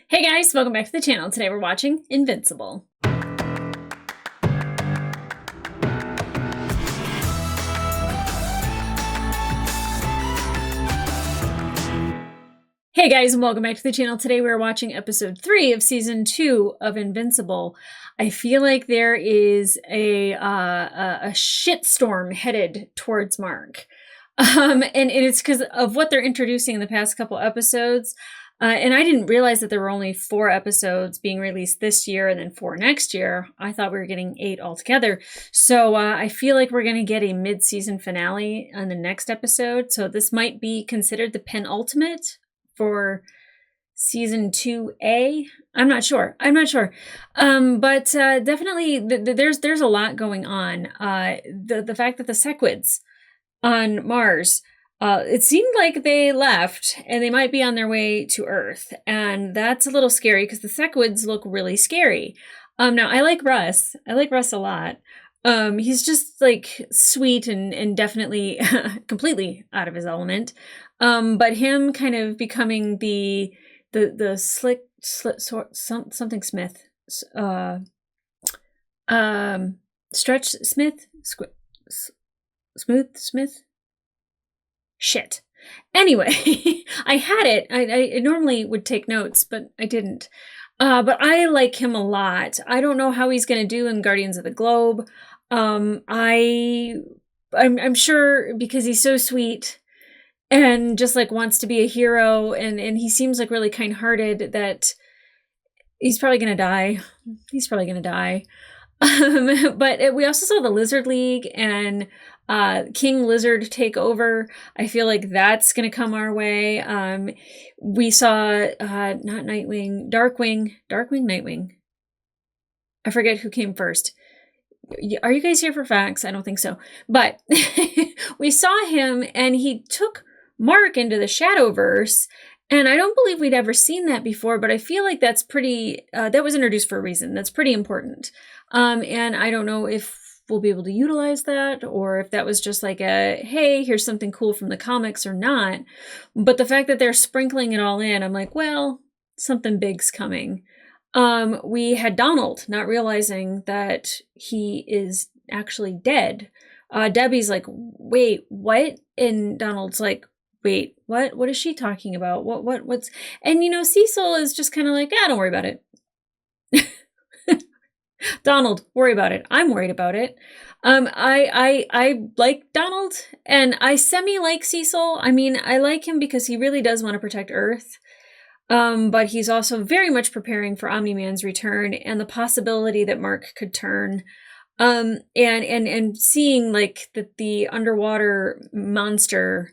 Hey guys, welcome back to the channel. Today we're watching Invincible. Hey guys, and welcome back to the channel. Today we're watching episode 3 of season 2 of Invincible. I feel like there is a shitstorm headed towards Mark. And it's because of what they're introducing in the past couple episodes. And I didn't realize that there were only 4 episodes being released this year and then 4 next year. I thought we were getting 8 altogether. So I feel like we're going to get a mid-season finale on the next episode. So this might be considered the penultimate for season 2A. I'm not sure. But definitely there's a lot going on. The fact that the Sequids on Mars, it seemed like they left and they might be on their way to Earth. And that's a little scary because the Sequids look really scary. Now I like Russ. I like Russ a lot. He's just like sweet and definitely completely out of his element. But him kind of becoming the something Smith, Stretch Smith, Smooth Smith. Shit. Anyway, I had it. I normally would take notes, but I didn't. But I like him a lot. I don't know how he's going to do in Guardians of the Globe. I'm sure because he's so sweet and just like wants to be a hero, and he seems like really kind-hearted, that he's probably gonna die. But we also saw the Lizard League and King Lizard take over. I feel like that's gonna come our way. We saw not Nightwing, Darkwing, Nightwing. I forget who came first. Are you guys here for facts? I don't think so. But we saw him and he took Mark into the Shadowverse, and I don't believe we'd ever seen that before, but I feel like that's pretty, that was introduced for a reason. That's pretty important. And I don't know if we'll be able to utilize that or if that was just like a, hey, here's something cool from the comics or not. But the fact that they're sprinkling it all in, I'm like, well, something big's coming. We had Donald not realizing that he is actually dead. Debbie's like, wait, what? And Donald's like, wait, what? What is she talking about? What's, and Cecil is just kind of like, don't worry about it. Donald, worry about it. I'm worried about it. I like Donald and I semi-like Cecil. I mean, I like him because he really does want to protect Earth. But he's also very much preparing for Omni-Man's return and the possibility that Mark could turn. And seeing like that the underwater monster,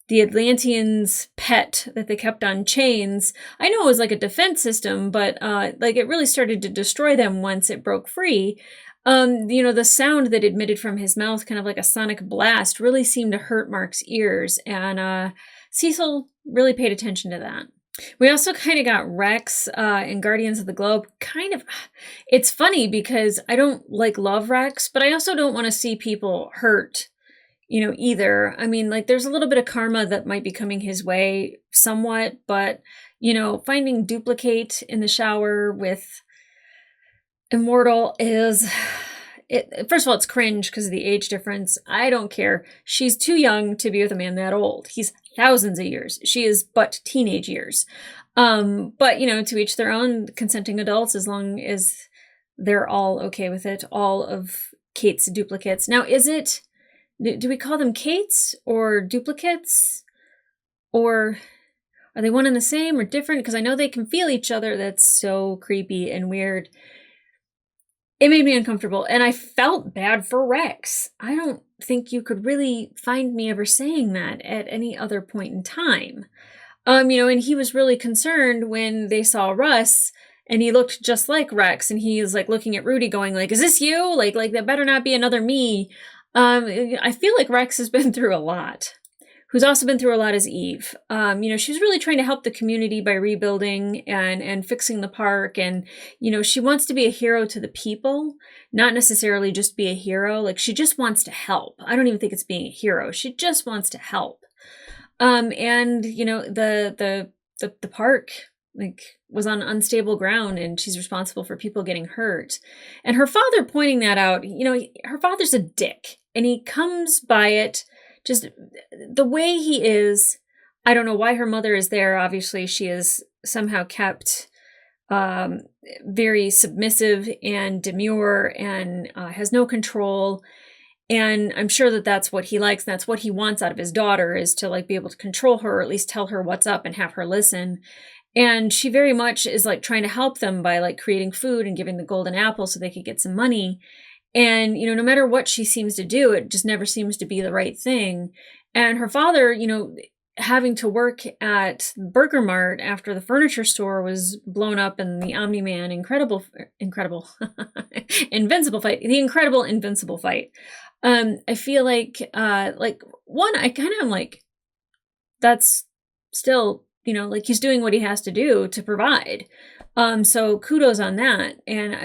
the Atlanteans' pet that they kept on chains. I know it was like a defense system, but like it really started to destroy them once it broke free. The sound that emitted from his mouth, kind of like a sonic blast, really seemed to hurt Mark's ears, and Cecil really paid attention to that. We also kind of got Rex in Guardians of the Globe. It's funny because I don't love Rex, but I also don't want to see people hurt, either. I mean, like there's a little bit of karma that might be coming his way somewhat, but, finding Duplicate in the shower with Immortal is, first of all, it's cringe because of the age difference. I don't care. She's too young to be with a man that old. He's thousands of years. She is but teenage years. But, to each their own, consenting adults, as long as they're all okay with it, all of Kate's duplicates. Now, do we call them Kates or duplicates? Or are they one and the same or different? Because I know they can feel each other. That's so creepy and weird. It made me uncomfortable, and I felt bad for Rex. I don't think you could really find me ever saying that at any other point in time. And he was really concerned when they saw Russ, and he looked just like Rex, and he was like looking at Rudy going like, is this you? Like that better not be another me. I feel like Rex has been through a lot. Who's also been through a lot is Eve. She's really trying to help the community by rebuilding and fixing the park. And, she wants to be a hero to the people, not necessarily just be a hero. Like she just wants to help. I don't even think it's being a hero. She just wants to help. The park, like was on unstable ground and she's responsible for people getting hurt. And her father pointing that out, her father's a dick and he comes by it just the way he is. I don't know why her mother is there. Obviously, she is somehow kept very submissive and demure and has no control. And I'm sure that that's what he likes. And that's what he wants out of his daughter, is to like be able to control her, or at least tell her what's up and have her listen. And she very much is like trying to help them by like creating food and giving the golden apple so they could get some money. And, no matter what she seems to do, it just never seems to be the right thing. And her father, having to work at Burger Mart after the furniture store was blown up in the Omni-Man Invincible fight, the incredible Invincible fight. I feel like one, I kind of am like, that's still, like he's doing what he has to do to provide. So kudos on that. And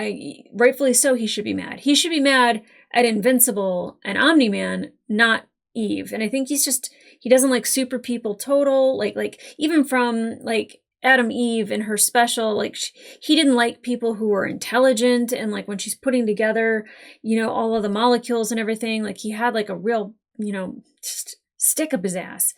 rightfully so, he should be mad. He should be mad at Invincible and Omni-Man, not Eve. And I think he doesn't like super people total, like even from like Adam Eve and her special, like he didn't like people who were intelligent. And like when she's putting together, all of the molecules and everything, like he had like a real, just stick up his ass.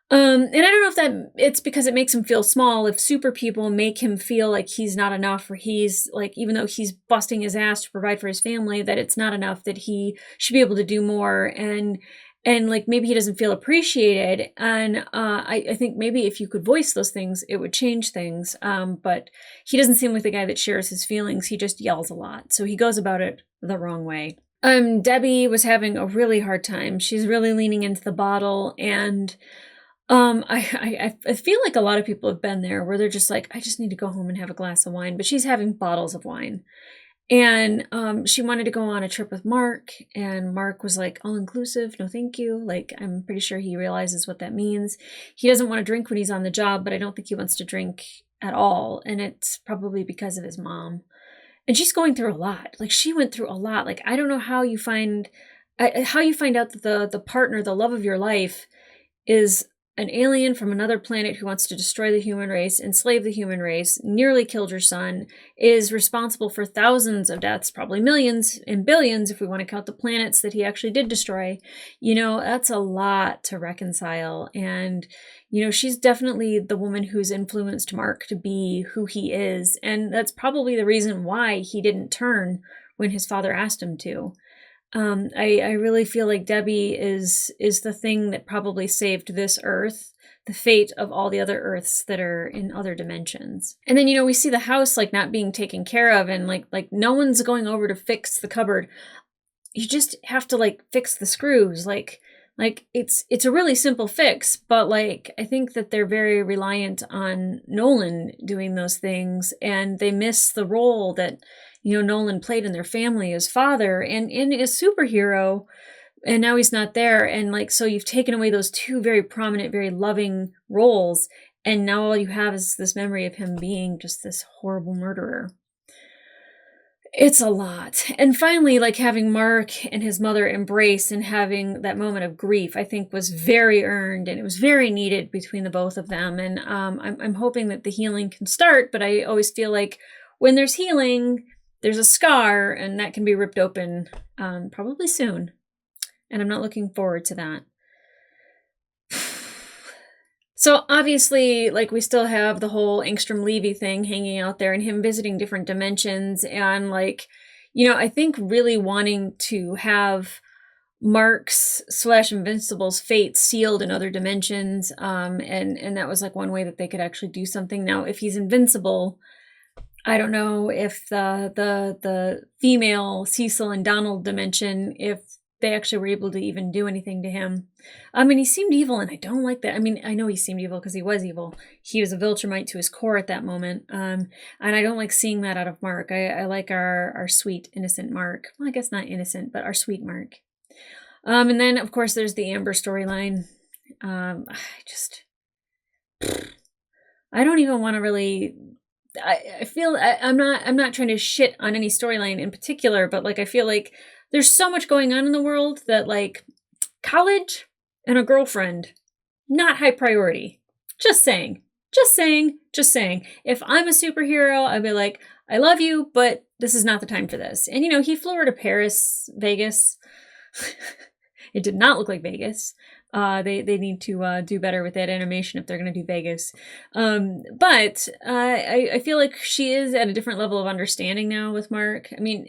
And I don't know if that it's because it makes him feel small, if super people make him feel like he's not enough, or he's like, even though he's busting his ass to provide for his family, that it's not enough, that he should be able to do more. And like maybe he doesn't feel appreciated. And I think maybe if you could voice those things, it would change things. But he doesn't seem like the guy that shares his feelings. He just yells a lot. So he goes about it the wrong way. Debbie was having a really hard time. She's really leaning into the bottle. And I feel like a lot of people have been there where they're just like, I just need to go home and have a glass of wine. But she's having bottles of wine. And she wanted to go on a trip with Mark, and Mark was like, all inclusive, no thank you. Like, I'm pretty sure he realizes what that means. He doesn't want to drink when he's on the job, but I don't think he wants to drink at all. And it's probably because of his mom. And she's going through a lot. Like, she went through a lot. Like, I don't know how you find out that the partner, the love of your life, is an alien from another planet who wants to destroy the human race, enslave the human race, nearly killed your son, is responsible for thousands of deaths, probably millions and billions if we want to count the planets that he actually did destroy. That's a lot to reconcile. And, she's definitely the woman who's influenced Mark to be who he is. And that's probably the reason why he didn't turn when his father asked him to. I really feel like Debbie is the thing that probably saved this Earth, the fate of all the other Earths that are in other dimensions. And then, we see the house like not being taken care of, and like no one's going over to fix the cupboard. You just have to like fix the screws. Like it's a really simple fix, but like I think that they're very reliant on Nolan doing those things, and they miss the role that Nolan played in their family as father and as superhero, and now he's not there. And like, so you've taken away those two very prominent, very loving roles. And now all you have is this memory of him being just this horrible murderer. It's a lot. And finally, like having Mark and his mother embrace and having that moment of grief, I think was very earned, and it was very needed between the both of them. And I'm hoping that the healing can start, but I always feel like when there's healing, there's a scar, and that can be ripped open probably soon. And I'm not looking forward to that. So obviously, like, we still have the whole Angstrom-Levy thing hanging out there, and him visiting different dimensions, and like, I think really wanting to have Mark's / Invincible's fate sealed in other dimensions. And that was like one way that they could actually do something. Now, if he's invincible, I don't know if the female Cecil and Donald dimension, if they actually were able to even do anything to him. I mean, he seemed evil, and I don't like that. I mean, I know he seemed evil because he was evil. He was a Viltrumite to his core at that moment. And I don't like seeing that out of Mark. I like our sweet, innocent Mark. Well, I guess not innocent, but our sweet Mark. And then, of course, there's the Amber storyline. I don't even want to really... I feel I'm not trying to shit on any storyline in particular, but like I feel like there's so much going on in the world that like college and a girlfriend, not high priority. Just saying. Just saying. If I'm a superhero, I'd be like, I love you, but this is not the time for this. And, he flew her to Paris, Vegas. It did not look like Vegas. They need to do better with that animation if they're going to do Vegas. But I feel like she is at a different level of understanding now with Mark. I mean,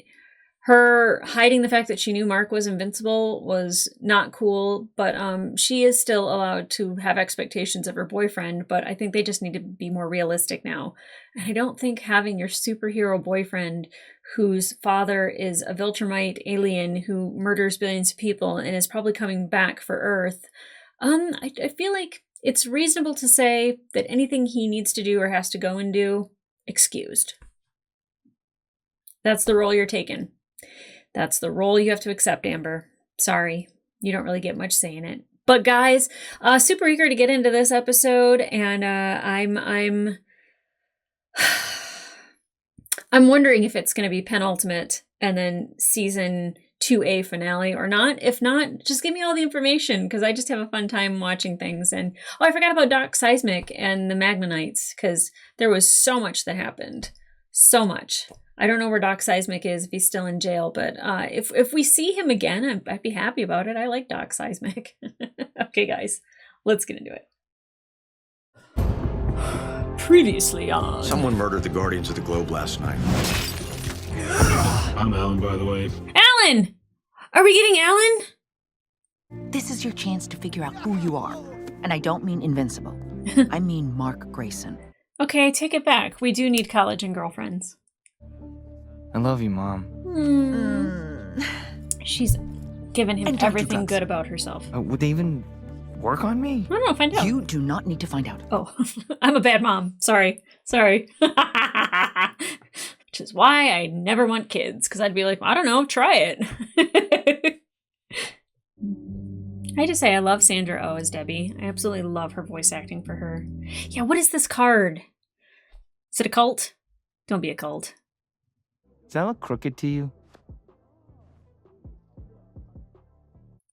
her hiding the fact that she knew Mark was invincible was not cool, but she is still allowed to have expectations of her boyfriend, but I think they just need to be more realistic now. And I don't think having your superhero boyfriend whose father is a Viltrumite alien who murders billions of people and is probably coming back for Earth, I feel like it's reasonable to say that anything he needs to do or has to go and do, excused. That's the role you're taking. That's the role you have to accept, Amber. Sorry, you don't really get much say in it. But guys, super eager to get into this episode, and I'm wondering if it's going to be penultimate and then season 2A finale or not. If not, just give me all the information because I just have a fun time watching things. And I forgot about Doc Seismic and the Magmanites because there was so much that happened. So much. I don't know where Doc Seismic is if he's still in jail, but if we see him again, I'd be happy about it. I like Doc Seismic. Okay, guys, let's get into it. Previously on... Someone murdered the Guardians of the Globe last night. I'm Alan, by the way. Alan! Are we getting Alan? This is your chance to figure out who you are. And I don't mean Invincible. I mean Mark Grayson. Okay, take it back. We do need college and girlfriends. I love you, Mom. She's given him everything good about herself. Would they even work on me? I don't know, find out. You do not need to find out. Oh, I'm a bad mom. Sorry. Which is why I never want kids, because I'd be like, I don't know, try it. I just say I love Sandra Oh as Debbie. I absolutely love her voice acting for her. Yeah, what is this card? Is it a cult? Don't be a cult. Does that look crooked to you?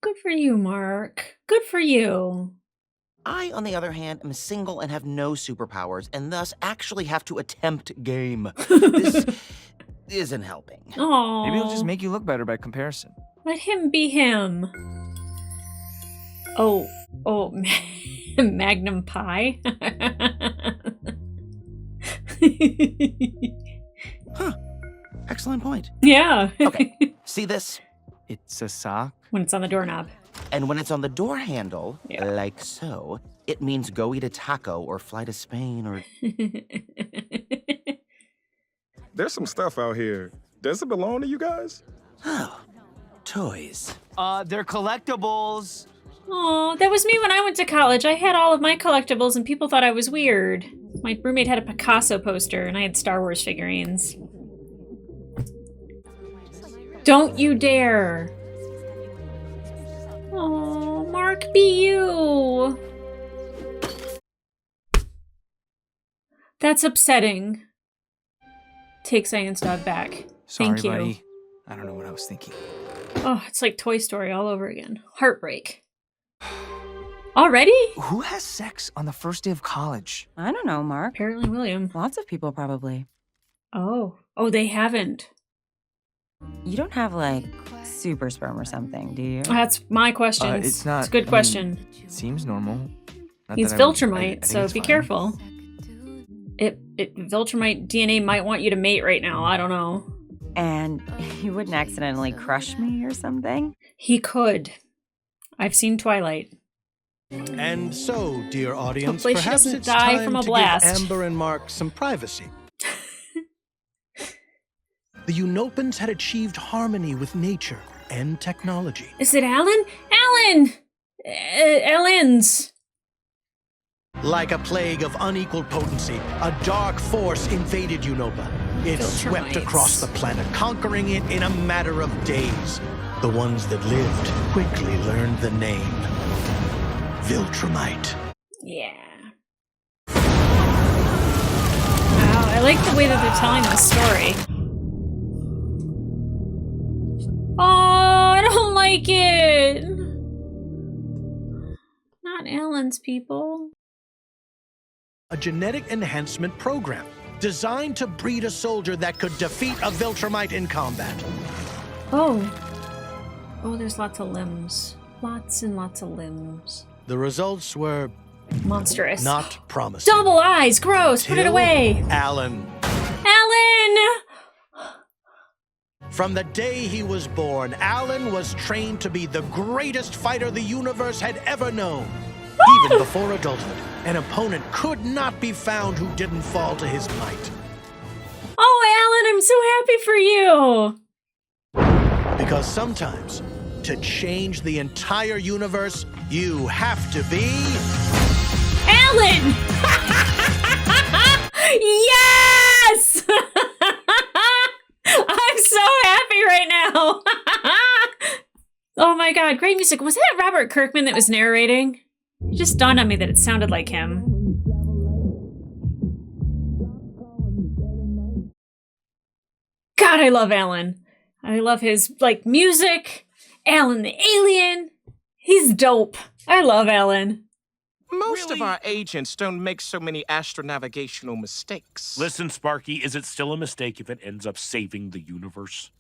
Good for you, Mark. Good for you. I, on the other hand, am single and have no superpowers, and thus actually have to attempt game. This isn't helping. Aww. Maybe it'll just make you look better by comparison. Let him be him. Oh, Magnum Pie. Huh. Excellent point. Yeah. Okay, see this? It's a sock? When it's on the doorknob. And when it's on the door handle, Yeah. like so, it means go eat a taco or fly to Spain or... There's some stuff out here. Does it belong to you guys? Oh, toys. They're collectibles. Oh, that was me when I went to college. I had all of my collectibles and people thought I was weird. My roommate had a Picasso poster and I had Star Wars figurines. Don't you dare. Oh, Mark, be you. That's upsetting. Take Cyan's dog back. Sorry, Thank you. buddy. I don't know what I was thinking. Oh, it's like Toy Story all over again. Heartbreak. Already? Who has sex on the first day of college? I don't know, Mark. Apparently William. Lots of people probably. Oh, they haven't. You don't have, like, super sperm or something, do you? That's my question. It's not. It's a good question. It seems normal. Not He's that I would- I Viltrumite, think so it's be fine. careful. Viltrumite DNA might want you to mate right now. I don't know. And you wouldn't accidentally crush me or something? He could. I've seen Twilight. And so, dear audience, Hopefully she perhaps doesn't it's die time from a to blast. give Amber and Mark some privacy. The Unopans had achieved harmony with nature and technology. Is it Alan? Alan! Alan's. Like a plague of unequaled potency, a dark force invaded Unopa. It swept Viltrumites. across the planet, conquering it in a matter of days. The ones that lived quickly learned the name Viltrumite. Yeah. Wow, I like the way that they're telling the story. Oh, I don't like it. Not Alan's people. a genetic enhancement program designed to breed a soldier that could defeat a Viltrumite in combat. Oh. Oh, there's lots of limbs. Lots and lots of limbs. The results were Monstrous. not promising. Double eyes! Gross! Put it Till away! Alan. Alan! From the day he was born, Alan was trained to be the greatest fighter the universe had ever known. Even before adulthood, an opponent could not be found who didn't fall to his might. Oh, Alan, I'm so happy for you! Because sometimes, to change the entire universe, you have to be... Alan! Yes! I'm so happy right now! Oh my god, great music. Was that Robert Kirkman that was narrating? It just dawned on me that it sounded like him. God, I love Alan. I love his, like, music. Alan the alien. He's dope. I love Alan. Most of our agents don't make so many astronavigational mistakes. Listen, Sparky, is it still a mistake if it ends up saving the universe?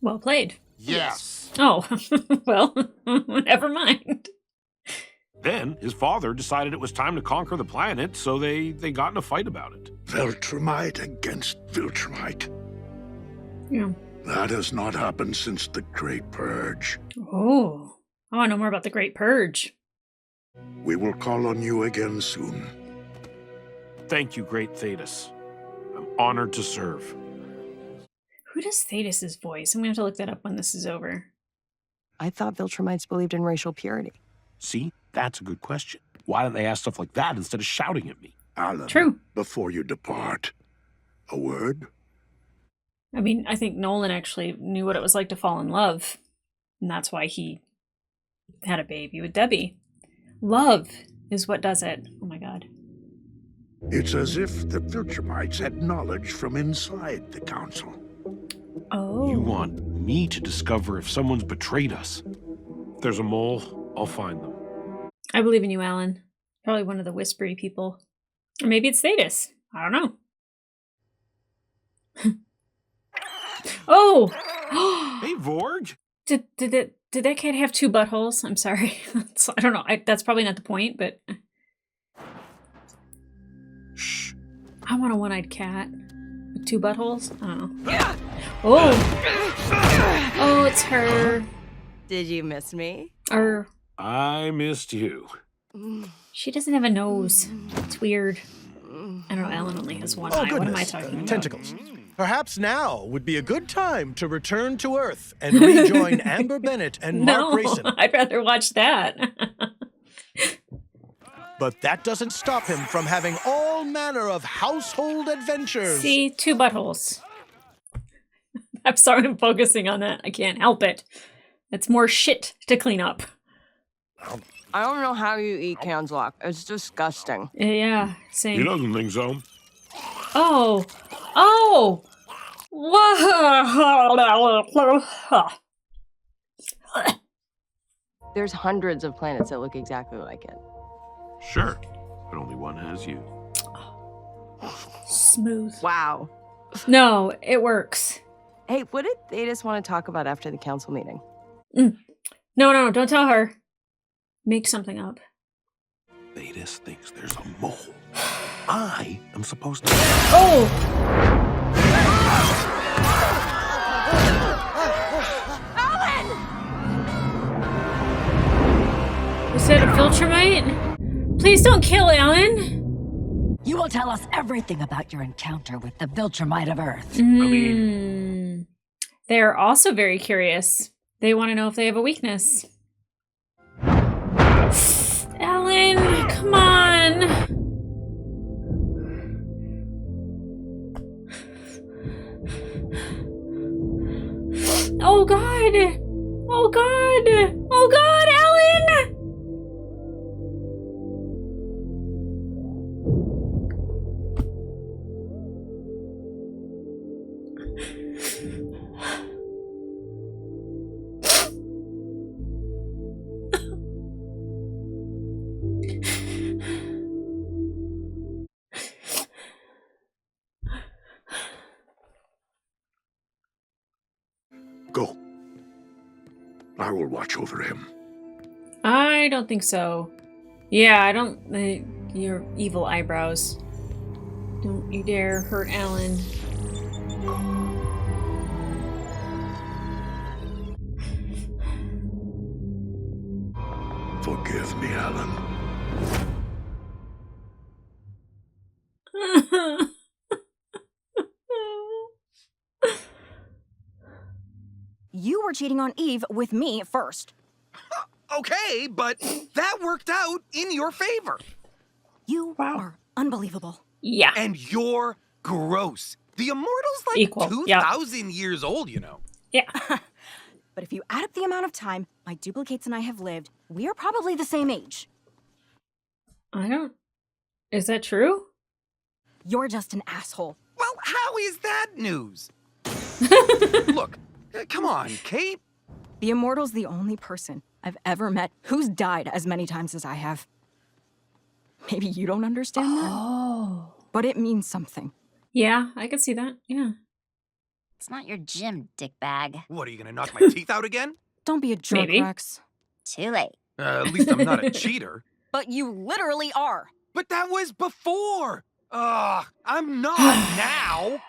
Well played. Yes. Oh, well, never mind. Then his father decided it was time to conquer the planet, so they got in a fight about it. Viltrumite against Viltrumite. Yeah. That has not happened since the Great Purge. Oh, I want to know more about the Great Purge. We will call on you again soon. Thank you, Great Thetis. I'm honored to serve. Who does Thetis' voice? I'm going to have to look that up when this is over. I thought Viltrumites believed in racial purity. See, that's a good question. Why didn't they ask stuff like that instead of shouting at me? Alan, True. Before you depart, a word? I mean, I think Nolan actually knew what it was like to fall in love. And that's why he had a baby with Debbie. Love is what does it. Oh my god. It's as if the Viltrumites had knowledge from inside the council. Oh. You want me to discover if someone's betrayed us? If there's a mole, I'll find them. I believe in you, Alan. Probably one of the whispery people. Or maybe it's Thetis. I don't know. Oh! Hey, Vorg! Did that cat have two buttholes? I'm sorry. I don't know. That's probably not the point, but... Shh. I want a one-eyed cat. With two buttholes? I don't know. Oh! Oh, it's her. Did you miss me? Or... I missed you. She doesn't have a nose. It's weird. I don't know, Alan only has one eye. What am I talking about? Tentacles. Perhaps now would be a good time to return to Earth and rejoin Amber Bennett and Mark Grayson. I'd rather watch that. But that doesn't stop him from having all manner of household adventures. See, two buttholes. I'm sorry I'm focusing on that. I can't help it. It's more shit to clean up. I don't know how you eat Canslock. It's disgusting. Yeah, same. He doesn't think so. Oh! Oh! Whoa! There's hundreds of planets that look exactly like it. Sure, but only one has you. Smooth. Wow. No, it works. Hey, what did Thetis want to talk about after the council meeting? No, don't tell her. Make something up. Thetis thinks there's a mole. I am supposed to... Oh! Alan! Was that a Viltrumite? Please don't kill Alan! You will tell us everything about your encounter with the Viltrumite of Earth. They're also very curious. They want to know if they have a weakness. Alan, come on! Oh god! Oh god! Oh god, Alan! Go. I will watch over him. I don't think so. Yeah, I don't... your evil eyebrows. Don't you dare hurt Alan. Forgive me, Alan. You were cheating on Eve with me first. Okay, but that worked out in your favor. You are unbelievable. Yeah. And you're gross. The Immortal's like Equal. 2,000 years old, you know. Yeah. But if you add up the amount of time my duplicates and I have lived, we are probably the same age. I don't... Is that true? You're just an asshole. Well, how is that news? Look, come on, Kate. The Immortal's the only person I've ever met who's died as many times as I have. Maybe you don't understand that, but it means something. Yeah, I could see that. Yeah. It's not your gym, dickbag. What, are you gonna knock my teeth out again? Don't be a jerk, Maybe. Rex. Too late. At least I'm not a cheater. But you literally are. But that was before. I'm not now.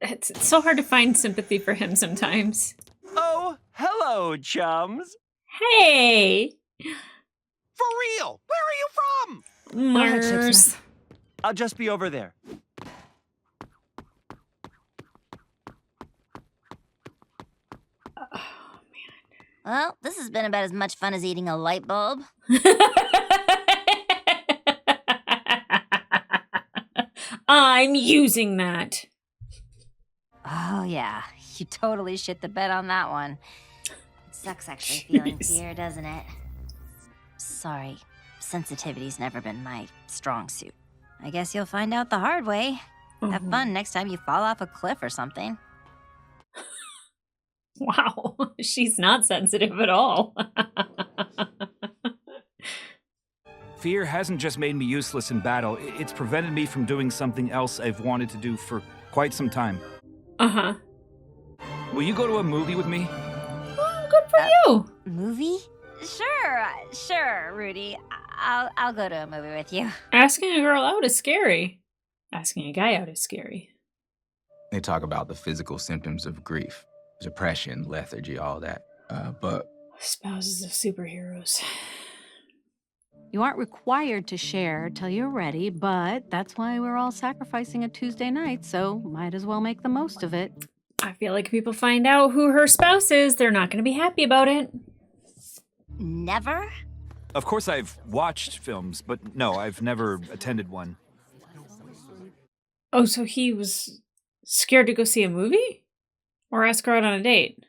It's so hard to find sympathy for him sometimes. Oh, hello, chums. Hey! For real, where are you from? Mars. I'll just be over there. Well, this has been about as much fun as eating a light bulb. I'm using that. Oh, yeah. You totally shit the bed on that one. It sucks actually feeling fear, doesn't it? Sorry. Sensitivity's never been my strong suit. I guess you'll find out the hard way. Have fun next time you fall off a cliff or something. Wow. She's not sensitive at all. Fear hasn't just made me useless in battle, it's prevented me from doing something else I've wanted to do for quite some time. Uh-huh. Will you go to a movie with me? Oh, good for you. Movie? Sure, Rudy. I'll go to a movie with you. Asking a girl out is scary. Asking a guy out is scary. They talk about the physical symptoms of grief, depression, lethargy, all that. But Spouses of superheroes. You aren't required to share till you're ready, but that's why we're all sacrificing a Tuesday night, so might as well make the most of it. I feel like if people find out who her spouse is, they're not going to be happy about it. Never? Of course I've watched films, but no, I've never attended one. Oh, so he was scared to go see a movie? Or ask her out on a date?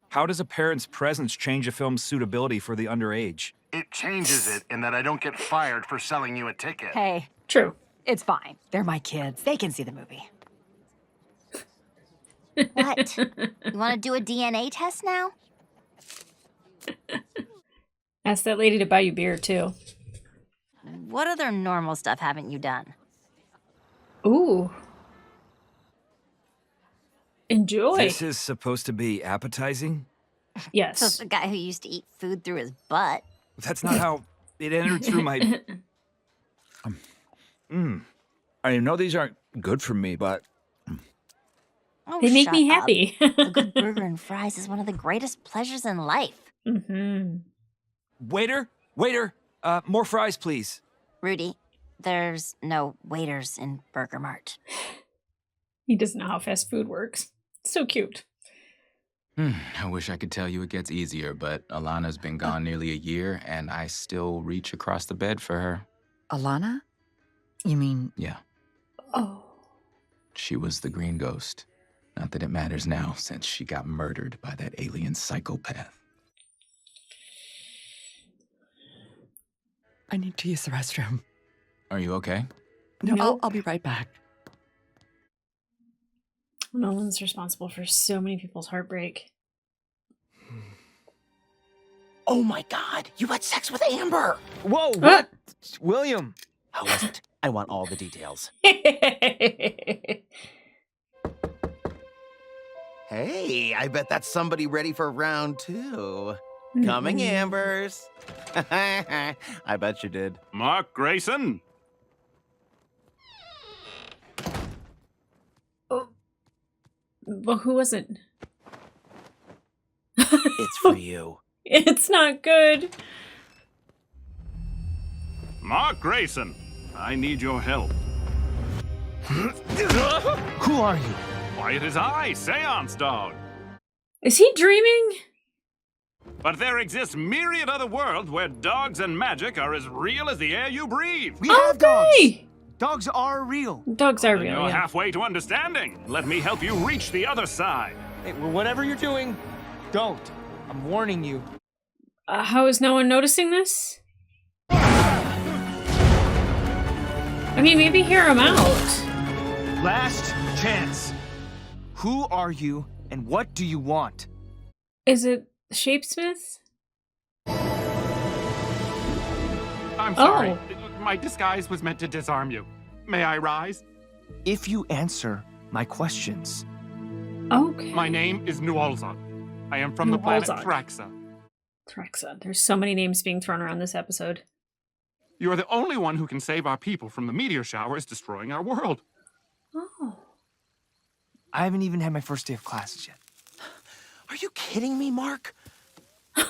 How does a parent's presence change a film's suitability for the underage? It changes it in that I don't get fired for selling you a ticket. Hey. True. It's fine. They're my kids. They can see the movie. What? You want to do a DNA test now? Ask that lady to buy you beer, too. What other normal stuff haven't you done? Ooh. Enjoy. This is supposed to be appetizing? Yes. So the guy who used to eat food through his butt. That's not how it entered through my... I know these aren't good for me, but... Oh, they make shut me up. happy. A good burger and fries is one of the greatest pleasures in life. Mm-hmm. Waiter, more fries, please. Rudy, there's no waiters in Burger Mart. He doesn't know how fast food works. So cute. I wish I could tell you it gets easier, but Alana's been gone nearly a year, and I still reach across the bed for her. Alana? You mean... Yeah. Oh. She was the green ghost. Not that it matters now, since she got murdered by that alien psychopath. I need to use the restroom. Are you okay? No, I'll be right back. Nolan's responsible for so many people's heartbreak. Oh my God, you had sex with Amber. Whoa, what? William. How was it? I want all the details. Hey, Hey, I bet that's somebody ready for round 2. Coming, Ambers. I bet you did. Mark Grayson. Well, who was it? It's for you. It's not good. Mark Grayson, I need your help. Who are you? Why, it is I, Seance Dog. Is he dreaming? But there exists myriad other worlds where dogs and magic are as real as the air you breathe. We have dogs. Dogs are real. Dogs are Then real, you're yeah. halfway to understanding. Let me help you reach the other side. Hey, whatever you're doing, don't. I'm warning you. How is no one noticing this? I mean, maybe hear him out. Last chance. Who are you and what do you want? Is it Shapesmith? I'm sorry. Oh. My disguise was meant to disarm you. May I rise? If you answer my questions. Okay. My name is Nualzog. I am from the planet Nualzog. Thraxa. Thraxa. There's so many names being thrown around this episode. You are the only one who can save our people from the meteor showers destroying our world. Oh. I haven't even had my first day of classes yet. Are you kidding me, Mark?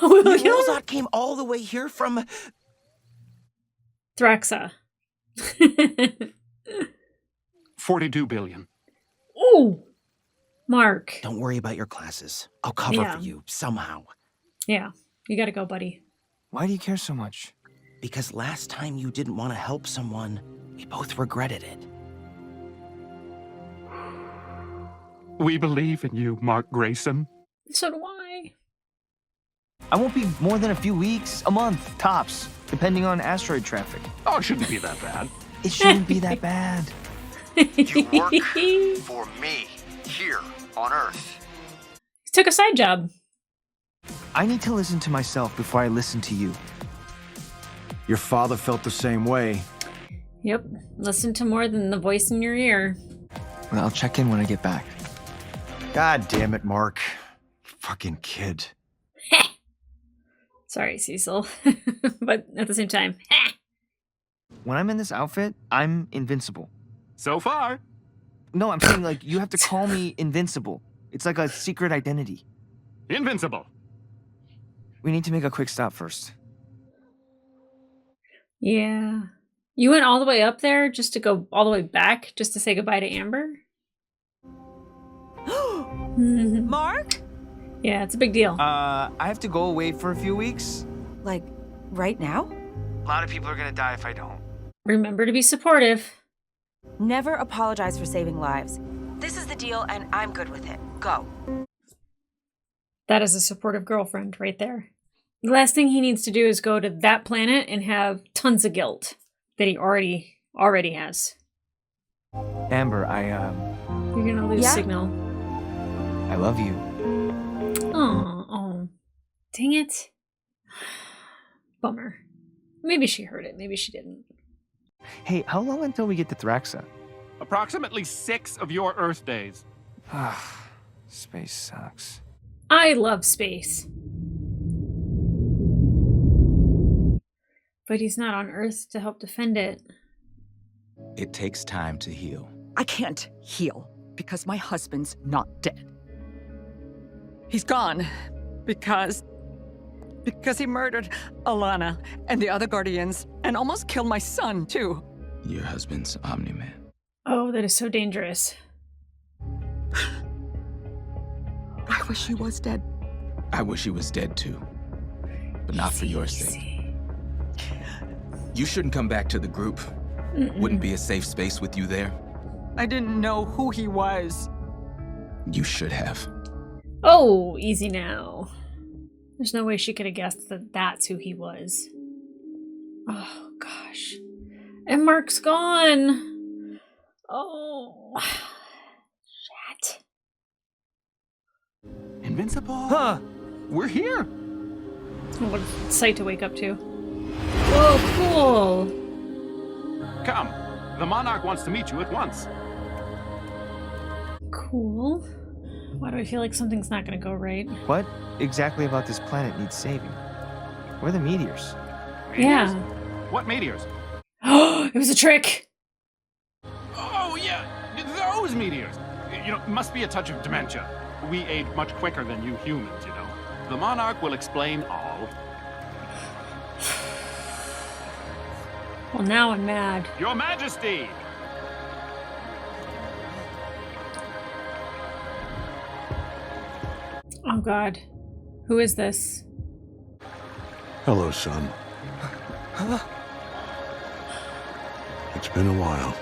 William? Nualzog came all the way here from... Thraxa. 42 billion. Ooh. Mark. Don't worry about your classes. I'll cover Yeah. for you somehow. Yeah. You gotta go, buddy. Why do you care so much? Because last time you didn't want to help someone, we both regretted it. We believe in you, Mark Grayson. So do I. I won't be more than a few weeks, a month, tops, depending on asteroid traffic. Oh, it shouldn't be that bad. It shouldn't be that bad. You work for me here on Earth. He took a side job. I need to listen to myself before I listen to you. Your father felt the same way. Yep. Listen to more than the voice in your ear. Well, I'll check in when I get back. God damn it, Mark. Fucking kid. Sorry, Cecil. But at the same time, When I'm in this outfit, I'm invincible. So far. No, I'm saying, like, you have to call me invincible. It's like a secret identity. Invincible. We need to make a quick stop first. yeah. You went all the way up there just to go all the way back just to say goodbye to Amber? Mark? Yeah, it's a big deal. I have to go away for a few weeks. Like, right now? A lot of people are gonna die if I don't. Remember to be supportive. Never apologize for saving lives. This is the deal, and I'm good with it. Go. That is a supportive girlfriend right there. The last thing he needs to do is go to that planet and have tons of guilt that he already has. Amber, You're gonna lose signal. I love you. Oh, dang it. Bummer. Maybe she heard it, maybe she didn't. Hey, how long until we get to Thraxa? Approximately 6 of your Earth days. Space sucks. I love space. But he's not on Earth to help defend it. It takes time to heal. I can't heal because my husband's not dead. He's gone because he murdered Alana and the other Guardians and almost killed my son, too. Your husband's Omni-Man. Oh, that is so dangerous. I wish he was dead. I wish he was dead too. But not for your sake. You shouldn't come back to the group. Wouldn't be a safe space with you there. I didn't know who he was. You should have. Oh, easy now. There's no way she could have guessed that that's who he was. Oh, gosh. And Mark's gone. Oh. Shit. Invincible? Huh. We're here. What a sight to wake up to. Whoa, cool. Come. The Monarch wants to meet you at once. Cool. Why do I feel like something's not going to go right? What exactly about this planet needs saving? Where are the meteors? Yeah. What meteors? Oh, it was a trick. Oh, yeah, those meteors. You know, must be a touch of dementia. We age much quicker than you humans, you know. The Monarch will explain all. Well, now I'm mad. Your Majesty! Oh, God. Who is this? Hello, son. It's been a while.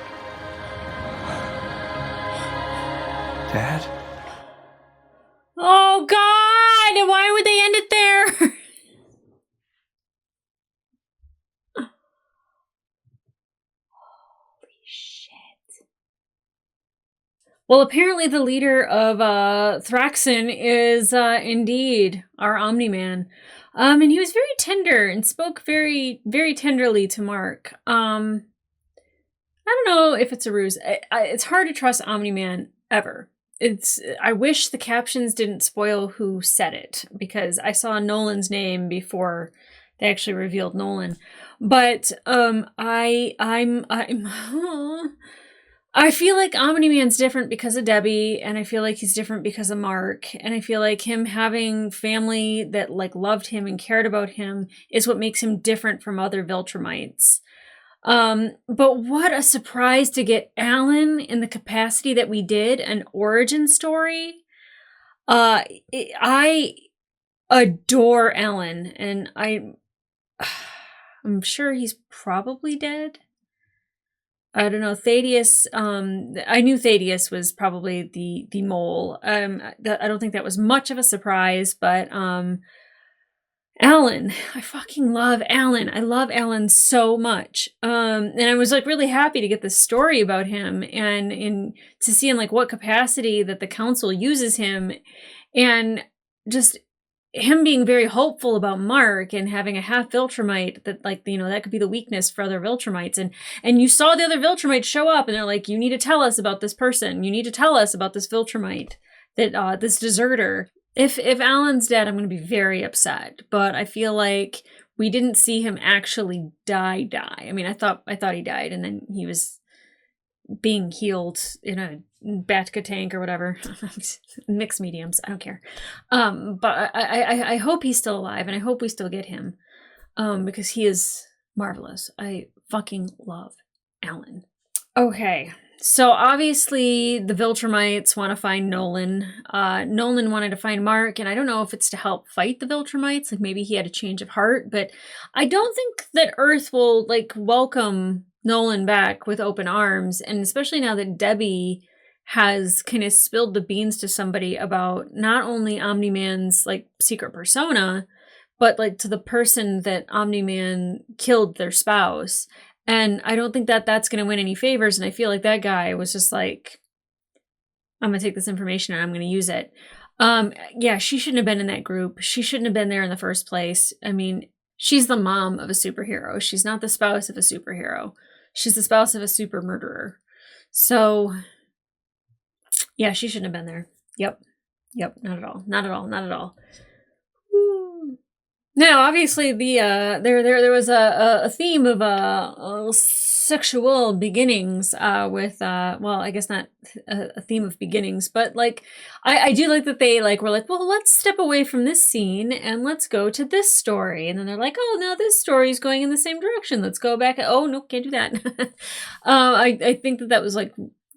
Dad? Oh, God! And why would they end it there? Well, apparently the leader of Thraxon is indeed our Omni-Man. And he was very tender and spoke very, very tenderly to Mark. I don't know if it's a ruse. It's hard to trust Omni-Man ever. I wish the captions didn't spoil who said it, because I saw Nolan's name before they actually revealed Nolan. But I feel like Omni-Man's different because of Debbie, and I feel like he's different because of Mark, and I feel like him having family that like loved him and cared about him is what makes him different from other Viltrumites. But what a surprise to get Alan in the capacity that we did, an origin story. I adore Alan, and I'm sure he's probably dead. I don't know, Thaddeus, I knew Thaddeus was probably the mole. I don't think that was much of a surprise, but Alan, I fucking love Alan. I love Alan so much. And I was like really happy to get this story about him and to see in like what capacity that the council uses him, and just him being very hopeful about Mark and having a half Viltrumite that, like, you know, that could be the weakness for other Viltrumites. And you saw the other Viltrumites show up and they're like, you need to tell us about this person. You need to tell us about this Viltrumite, that this deserter. If Alan's dead, I'm going to be very upset. But I feel like we didn't see him actually die. I mean, I thought he died, and then he was being healed in a Batka tank or whatever. Mixed mediums, I don't care. But I hope he's still alive, and I hope we still get him, because he is marvelous. I fucking love Alan. Okay, so obviously the Viltrumites want to find Nolan. Nolan wanted to find Mark, and I don't know if it's to help fight the Viltrumites, like maybe he had a change of heart, but I don't think that Earth will like welcome Nolan back with open arms, and especially now that Debbie has kind of spilled the beans to somebody about not only Omni-Man's like secret persona, but like to the person that Omni-Man killed their spouse. And I don't think that that's going to win any favors. And I feel like that guy was just like, I'm going to take this information and I'm going to use it. Yeah, she shouldn't have been in that group. She shouldn't have been there in the first place. I mean, she's the mom of a superhero. She's not the spouse of a superhero. She's the spouse of a super murderer. So, yeah, she shouldn't have been there. Yep, not at all. Not at all. Not at all. Now, obviously, there was a theme of sexual beginnings with well, I guess not a theme of beginnings, but like I do like that they like were like, well, let's step away from this scene and let's go to this story, and then they're like, oh, now this story is going in the same direction. Let's go back. Oh no, can't do that. I think that was like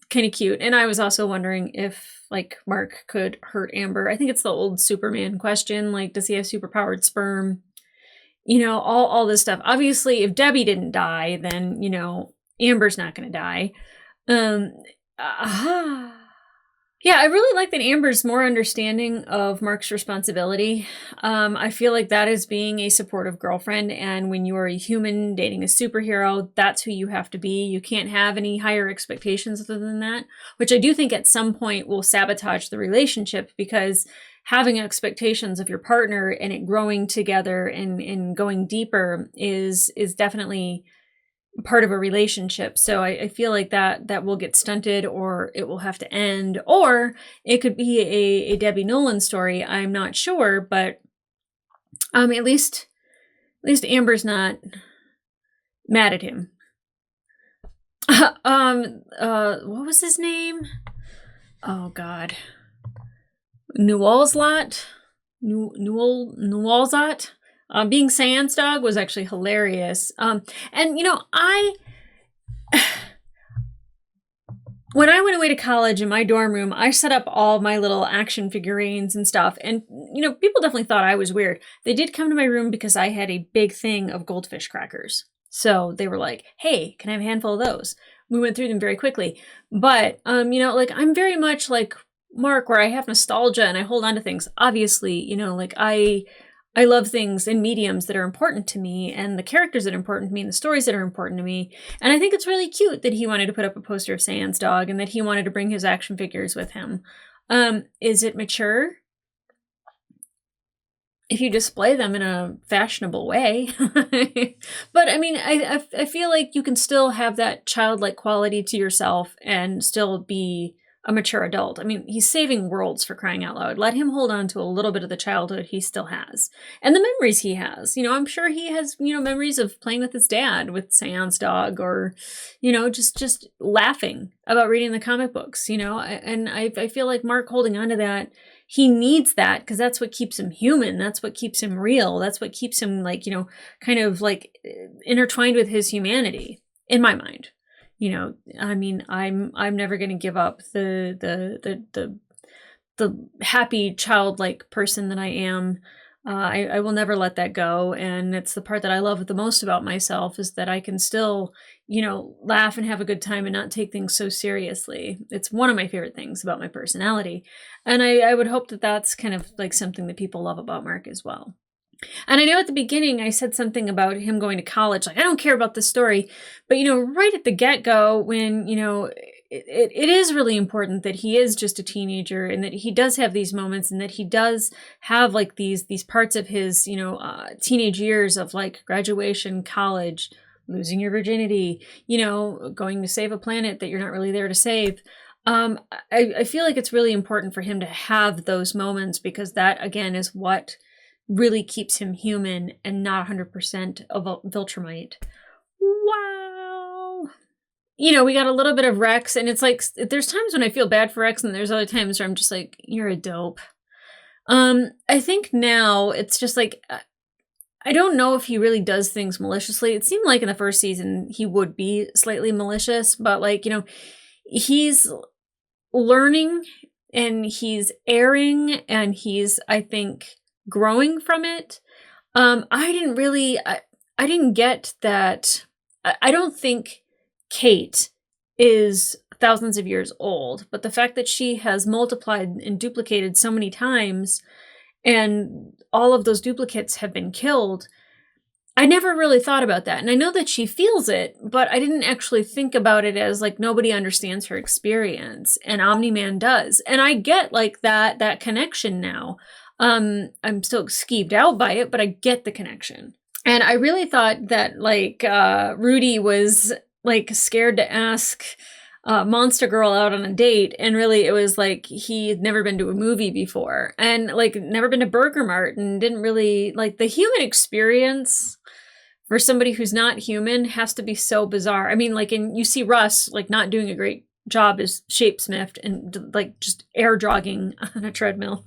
kind of cute, and I was also wondering if like Mark could hurt Amber. I think it's the old Superman question, like, does he have superpowered sperm? You know, all this stuff. Obviously, if Debbie didn't die, then, you know, Amber's not going to die. Yeah, I really like that Amber's more understanding of Mark's responsibility. I feel like that is being a supportive girlfriend, and when you are a human dating a superhero, that's who you have to be. You can't have any higher expectations other than that, which I do think at some point will sabotage the relationship, because having expectations of your partner and it growing together and going deeper is definitely part of a relationship. So I feel like that will get stunted, or it will have to end, or it could be a Debbie Nolan story. I'm not sure, but at least Amber's not mad at him. What was his name? Oh God. Newalzot? Newalzot? Being Sans dog was actually hilarious. And you know, when I went away to college in my dorm room, I set up all my little action figurines and stuff. And, you know, people definitely thought I was weird. They did come to my room because I had a big thing of goldfish crackers. So they were like, hey, can I have a handful of those? We went through them very quickly. But, you know, like, I'm very much like Mark, where I have nostalgia and I hold on to things. Obviously, you know, like I love things in mediums that are important to me, and the characters that are important to me, and the stories that are important to me. And I think it's really cute that he wanted to put up a poster of Sans dog and that he wanted to bring his action figures with him. Is it mature? If you display them in a fashionable way. But I mean, I feel like you can still have that childlike quality to yourself and still be a mature adult. I mean, he's saving worlds, for crying out loud. Let him hold on to a little bit of the childhood he still has and the memories he has. You know, I'm sure he has, you know, memories of playing with his dad with Sans dog, or, you know, just laughing about reading the comic books, you know. And I feel like Mark holding on to that, he needs that, because that's what keeps him human. That's what keeps him real. That's what keeps him, like, you know, kind of like intertwined with his humanity, in my mind. You know, I mean, I'm never going to give up the happy childlike person that I am. I will never let that go. And it's the part that I love the most about myself, is that I can still, you know, laugh and have a good time and not take things so seriously. It's one of my favorite things about my personality. And I would hope that that's kind of like something that people love about Mark as well. And I know at the beginning I said something about him going to college, like, I don't care about this story. But, you know, right at the get-go, when, you know, it is really important that he is just a teenager, and that he does have these moments, and that he does have like these parts of his, you know, teenage years of like graduation, college, losing your virginity, you know, going to save a planet that you're not really there to save. I feel like it's really important for him to have those moments, because that, again, is what really keeps him human and not 100% of Viltrumite. Wow. You know, we got a little bit of Rex, and it's like, there's times when I feel bad for Rex, and there's other times where I'm just like, you're a dope. I think now it's just like, I don't know if he really does things maliciously. It seemed like in the first season he would be slightly malicious, but like, you know, he's learning and he's erring and he's, I think, growing from it. I didn't get that. I don't think Kate is thousands of years old, but the fact that she has multiplied and duplicated so many times, and all of those duplicates have been killed, I never really thought about that. And I know that she feels it, but I didn't actually think about it as like nobody understands her experience, and Omni-Man does. And I get like that connection now. I'm still skeeved out by it, but I get the connection. And I really thought that like Rudy was like scared to ask Monster Girl out on a date, and really it was like he had never been to a movie before, and like never been to Burger Mart, and didn't really like the human experience for somebody who's not human has to be so bizarre. I mean, like, and you see Russ like not doing a great job as Shapesmith and like just air jogging on a treadmill.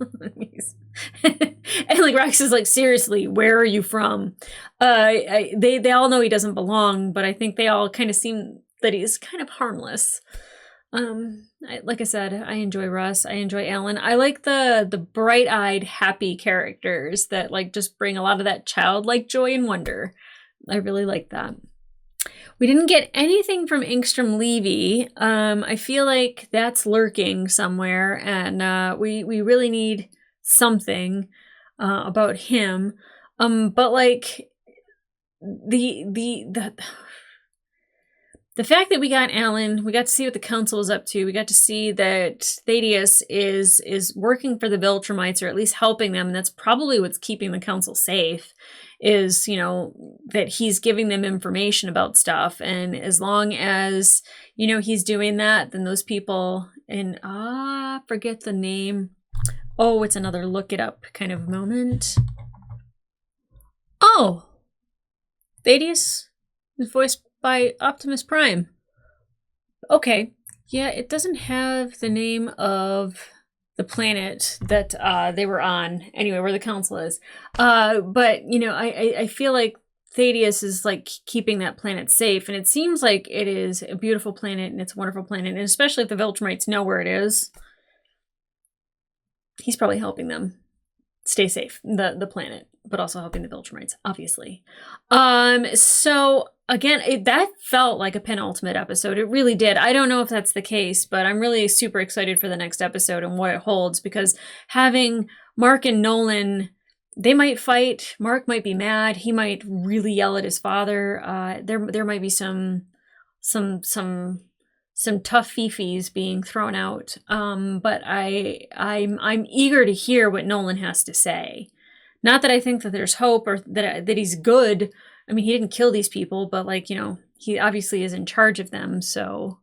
And like Rex is like, seriously, where are you from? They all know he doesn't belong, but I think they all kind of seem that he's kind of harmless. Like I said, I enjoy Russ. I enjoy Alan. I like the bright-eyed, happy characters that like just bring a lot of that childlike joy and wonder. I really like that. We didn't get anything from Engstrom Levy. I feel like that's lurking somewhere, and we really need something about him. But like the the fact that we got Alan, we got to see what the council is up to. We got to see that Thaddeus is working for the Viltrumites, or at least helping them. And that's probably what's keeping the council safe, is, you know, that he's giving them information about stuff. And as long as, you know, he's doing that, then those people in, forget the name. Oh, it's another look it up kind of moment. Oh, Thaddeus is voiced by Optimus Prime. Okay. Yeah, it doesn't have the name of the planet that they were on. Anyway, where the council is. But, you know, I feel like Thaddeus is like keeping that planet safe. And it seems like it is a beautiful planet and it's a wonderful planet. And especially if the Viltrumites know where it is, he's probably helping them stay safe, the planet, but also helping the Viltrumites, obviously. So again, that felt like a penultimate episode. It really did. I don't know if that's the case, but I'm really super excited for the next episode and what it holds, because having Mark and Nolan, they might fight. Mark might be mad. He might really yell at his father. There might be some tough fifis being thrown out. But I'm eager to hear what Nolan has to say. Not that I think that there's hope or that he's good. I mean, he didn't kill these people, but like, you know, he obviously is in charge of them. So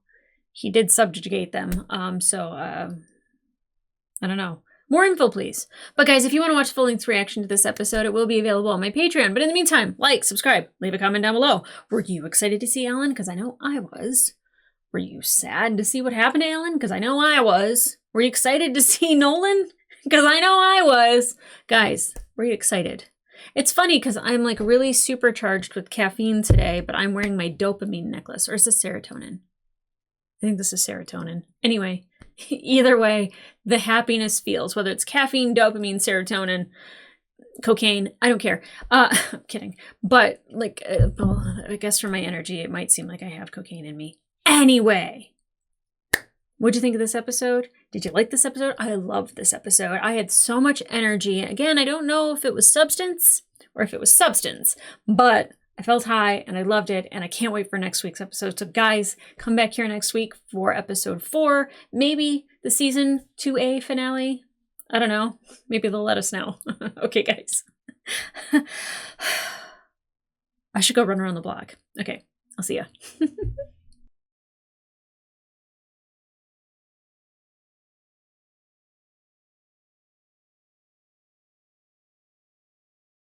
he did subjugate them. I don't know. More info, please. But guys, if you want to watch full-length reaction to this episode, it will be available on my Patreon. But in the meantime, like, subscribe, leave a comment down below. Were you excited to see Alan? Because I know I was. Were you sad to see what happened to Alan? Because I know I was. Were you excited to see Nolan? Because I know I was. Guys, were you excited? It's funny because I'm like really supercharged with caffeine today, but I'm wearing my dopamine necklace. Or is this serotonin? I think this is serotonin. Anyway, either way, the happiness feels, whether it's caffeine, dopamine, serotonin, cocaine, I don't care. I'm kidding. But like, well, I guess for my energy, it might seem like I have cocaine in me. Anyway, what'd you think of this episode? Did you like this episode? I loved this episode. I had so much energy. Again, I don't know if it was substance or if it was substance, but I felt high and I loved it, and I can't wait for next week's episode. So guys, come back here next week for episode 4, maybe the season 2A finale. I don't know. Maybe they'll let us know. Okay, guys. I should go run around the block. Okay, I'll see ya.